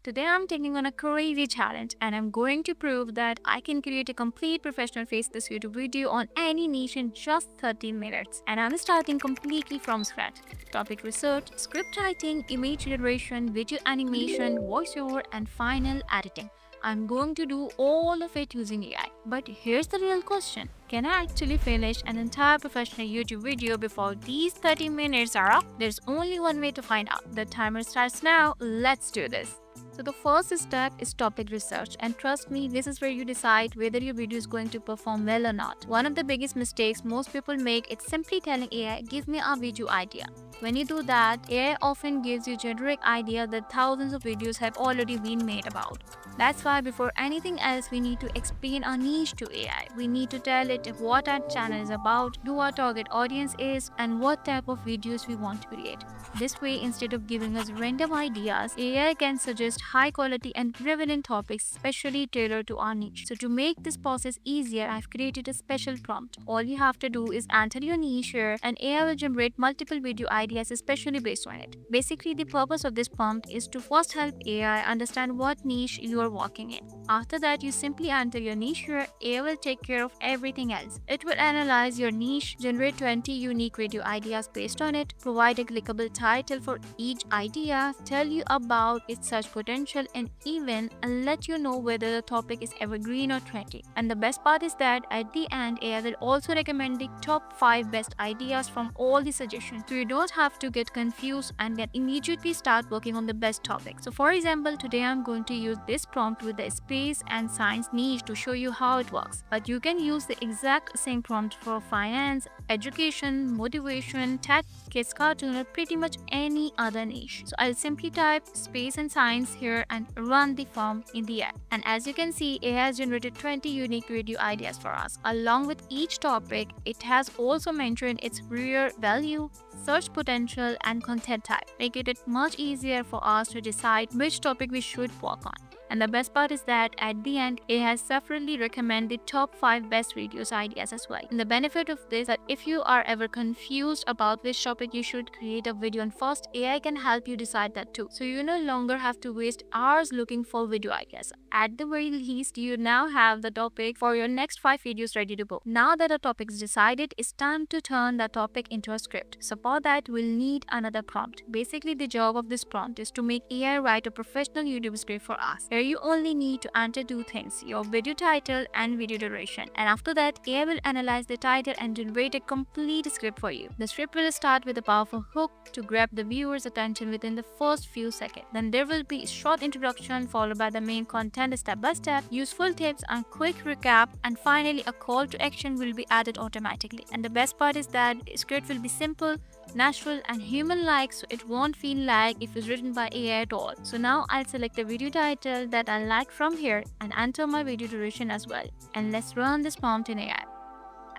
Today I'm taking on a crazy challenge and I'm going to prove that I can create a complete professional faceless YouTube video on any niche in just 30 minutes. And I'm starting completely from scratch. Topic research, script writing, image generation, video animation, voiceover, and final editing. I'm going to do all of it using AI. But here's the real question. Can I actually finish an entire professional YouTube video before these 30 minutes are up? There's only one way to find out. The timer starts now. Let's do this. So the first step is topic research, and trust me, this is where you decide whether your video is going to perform well or not. One of the biggest mistakes most people make is simply telling AI, give me a video idea. When you do that, AI often gives you generic idea that thousands of videos have already been made about. That's why before anything else, we need to explain our niche to AI. We need to tell it what our channel is about, who our target audience is, and what type of videos we want to create. This way, instead of giving us random ideas, AI can suggest high quality and relevant topics specially tailored to our niche. So to make this process easier, I've created a special prompt. All you have to do is enter your niche here and AI will generate multiple video ideas especially based on it. Basically, the purpose of this prompt is to first help AI understand what niche you are working in. After that, you simply enter your niche here, AI will take care of everything else. It will analyze your niche, generate 20 unique video ideas based on it, provide a clickable title for each idea, tell you about its search potential, and even let you know whether the topic is evergreen or trendy. And the best part is that at the end, AI will also recommend the top 5 best ideas from all the suggestions. So you don't have to get confused and can immediately start working on the best topic. So for example, today I'm going to use this prompt with the space and science niche to show you how it works. But you can use the exact same prompt for finance, education, motivation, tech, kids cartoon, or pretty much any other niche. So I'll simply type space and science here and run the form in the app. And as you can see, it has generated 20 unique video ideas for us. Along with each topic, it has also mentioned its real value, search potential, and content type, making it much easier for us to decide which topic we should work on. And the best part is that at the end, it has separately recommended the top 5 best videos ideas as well. And the benefit of this is that if you are ever confused about which topic you should create a video on first, AI can help you decide that too. So you no longer have to waste hours looking for video ideas. At the very least, you now have the topic for your next 5 videos ready to go. Now that a topic is decided, it's time to turn that topic into a script. So for that, we'll need another prompt. Basically, the job of this prompt is to make AI write a professional YouTube script for us. You only need to enter 2 things, your video title and video duration. And after that, AI will analyze the title and generate a complete script for you. The script will start with a powerful hook to grab the viewer's attention within the first few seconds. Then there will be a short introduction followed by the main content step by step, useful tips and quick recap, and finally a call to action will be added automatically. And the best part is that the script will be simple, natural, and human-like, so it won't feel like it was written by AI at all. So now I'll select the video title that I like from here and enter my video duration as well. And let's run this prompt in AI.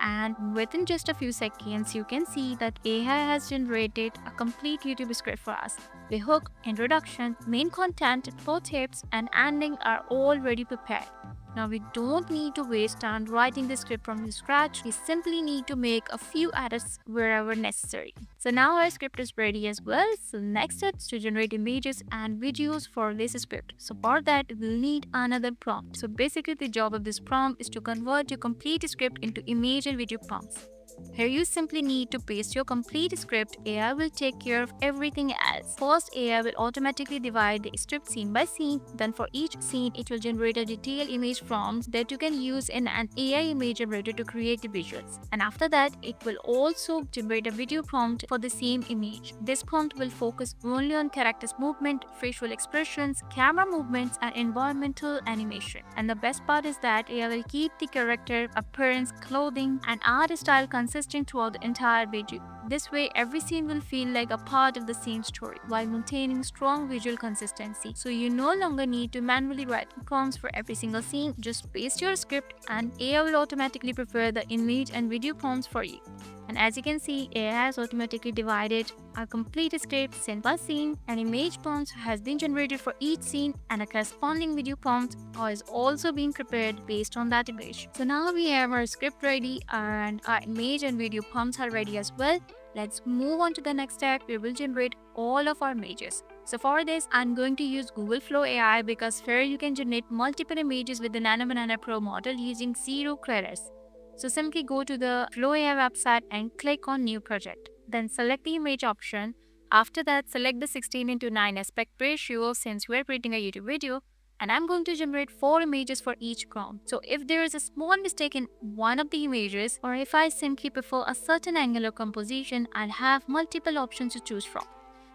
And within just a few seconds, you can see that AI has generated a complete YouTube script for us. The hook, introduction, main content, pro tips, and ending are already prepared. Now we don't need to waste time writing the script from scratch. We simply need to make a few edits wherever necessary. So now our script is ready as well. So next step is to generate images and videos for this script. So for that, we'll need another prompt. So basically the job of this prompt is to convert your complete script into image and video prompts. Here you simply need to paste your complete script. AI will take care of everything else. First, AI will automatically divide the script scene by scene. Then for each scene, it will generate a detailed image prompt that you can use in an AI image generator to create the visuals. And after that, it will also generate a video prompt for the same image. This prompt will focus only on characters' movement, facial expressions, camera movements, and environmental animation. And the best part is that AI will keep the character appearance, clothing, and art style consistent throughout the entire video. This way, every scene will feel like a part of the same story while maintaining strong visual consistency. So you no longer need to manually write prompts for every single scene. Just paste your script and AI will automatically prepare the image and video prompts for you. And as you can see, AI has automatically divided a complete script scene by scene. An image prompt has been generated for each scene and a corresponding video prompt is also being prepared based on that image. So now we have our script ready and our image and video prompts are ready as well. Let's move on to the next step. We will generate all of our images. So for this, I'm going to use Google Flow AI because here you can generate multiple images with the Nano Banana Pro model using 0 credits. So simply go to the Flow AI website and click on New Project. Then select the image option. After that, select the 16:9 aspect ratio since we're creating a YouTube video. And I'm going to generate 4 images for each prompt. So if there is a small mistake in one of the images, or if I simply prefer a certain angular composition, I'll have multiple options to choose from.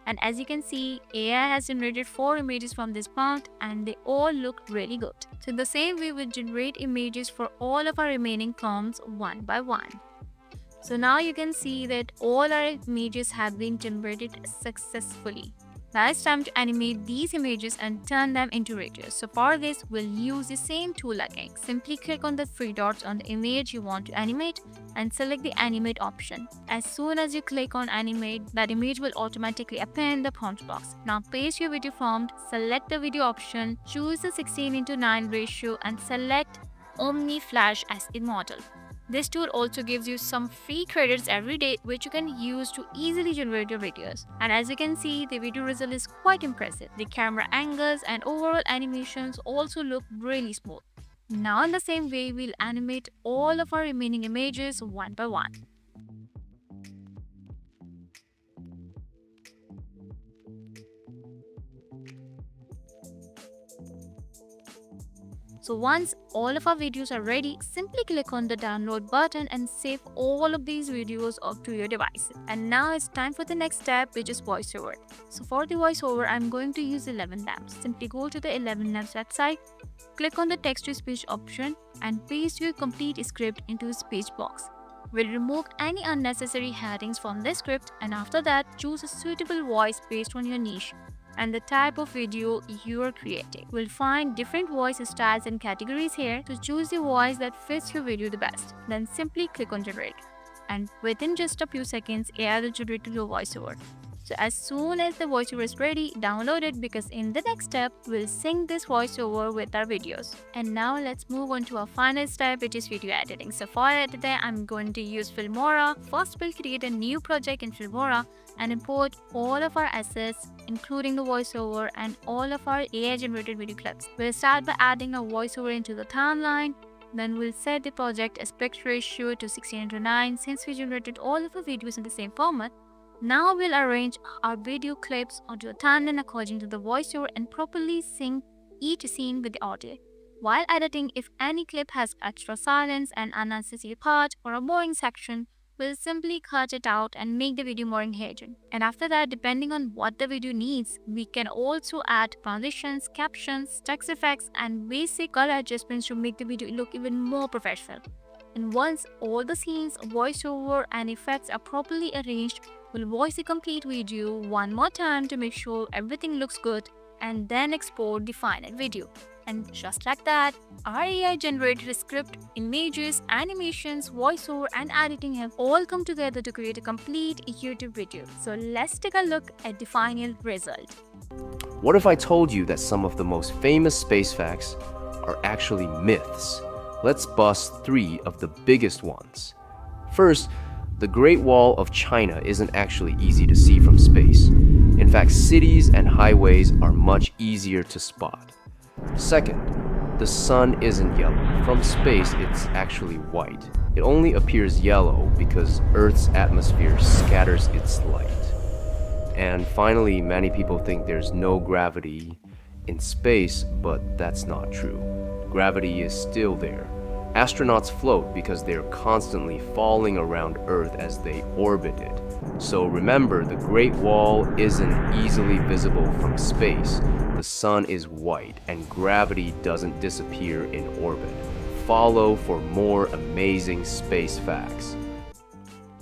And as you can see, AI has generated 4 images from this prompt and they all look really good. So in the same way, we'll generate images for all of our remaining prompts one by one. So now you can see that all our images have been generated successfully. Now it's time to animate these images and turn them into videos. So for this, we'll use the same tool again. Simply click on the 3 dots on the image you want to animate and select the animate option. As soon as you click on animate, that image will automatically appear in the prompt box. Now paste your video prompt, select the video option, choose the 16:9 ratio and select Omni Flash as the model. This tool also gives you some free credits every day which you can use to easily generate your videos. And as you can see, the video result is quite impressive. The camera angles and overall animations also look really smooth. Now in the same way, we'll animate all of our remaining images one by one. So once all of our videos are ready, simply click on the download button and save all of these videos to your device. And now it's time for the next step, which is voiceover. So for the voiceover, I'm going to use 11 Labs. Simply go to the 11 Labs website, click on the text-to-speech option and paste your complete script into the speech box. We'll remove any unnecessary headings from the script and after that, choose a suitable voice based on your niche and the type of video you are creating. We'll find different voice styles and categories here to choose the voice that fits your video the best. Then simply click on generate. And within just a few seconds, AI will generate your voiceover. So as soon as the voiceover is ready, download it because in the next step, we'll sync this voiceover with our videos. And now let's move on to our final step, which is video editing. So for editing, I'm going to use Filmora. First, we'll create a new project in Filmora and import all of our assets, including the voiceover and all of our AI-generated video clips. We'll start by adding a voiceover into the timeline. Then we'll set the project aspect ratio to 16:9 since we generated all of our videos in the same format. Now we'll arrange our video clips onto a timeline according to the voiceover and properly sync each scene with the audio. While editing, if any clip has extra silence, an unnecessary part, or a boring section, we'll simply cut it out and make the video more engaging. And after that, depending on what the video needs, we can also add transitions, captions, text effects, and basic color adjustments to make the video look even more professional. And once all the scenes, voiceover, and effects are properly arranged, we'll voice the complete video one more time to make sure everything looks good and then export the final video. And just like that, our AI-generated script, images, animations, voiceover, and editing have all come together to create a complete YouTube video. So let's take a look at the final result. What if I told you that some of the most famous space facts are actually myths? Let's bust 3 of the biggest ones. First, the Great Wall of China isn't actually easy to see from space. In fact, cities and highways are much easier to spot. Second, the sun isn't yellow. From space, it's actually white. It only appears yellow because Earth's atmosphere scatters its light. And finally, many people think there's no gravity in space, but that's not true. Gravity is still there. Astronauts float because they're constantly falling around Earth as they orbit it. So remember, the Great Wall isn't easily visible from space. The sun is white and gravity doesn't disappear in orbit. Follow for more amazing space facts.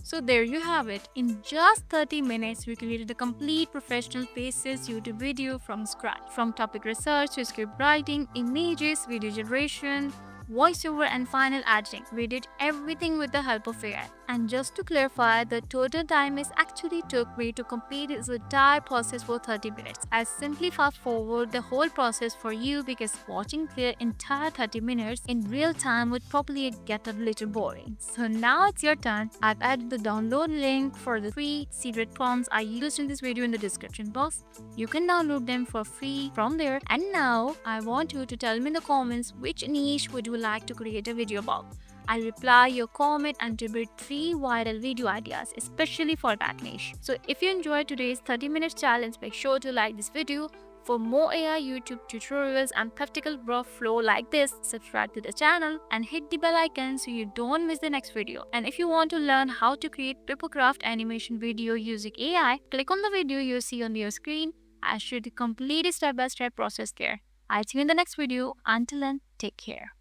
So there you have it. In just 30 minutes, we created a complete professional Faceless YouTube video from scratch. From topic research to script writing, images, video generation, voiceover, and final editing. We did everything with the help of AI. And just to clarify, the total time is actually took me to complete this entire process for 30 minutes. I simply fast forward the whole process for you because watching the entire 30 minutes in real time would probably get a little boring. So now it's your turn. I've added the download link for the free secret prompts I used in this video in the description box. You can download them for free from there. And now I want you to tell me in the comments which niche would you like to create a video about. I'll reply your comment and debate 3 viral video ideas, especially for that niche. So if you enjoyed today's 30-minute challenge, make sure to like this video. For more AI YouTube tutorials and practical workflow like this, subscribe to the channel and hit the bell icon so you don't miss the next video. And if you want to learn how to create papercraft animation video using AI, click on the video you see on your screen. I should complete a step-by-step process there. I'll see you in the next video. Until then, take care.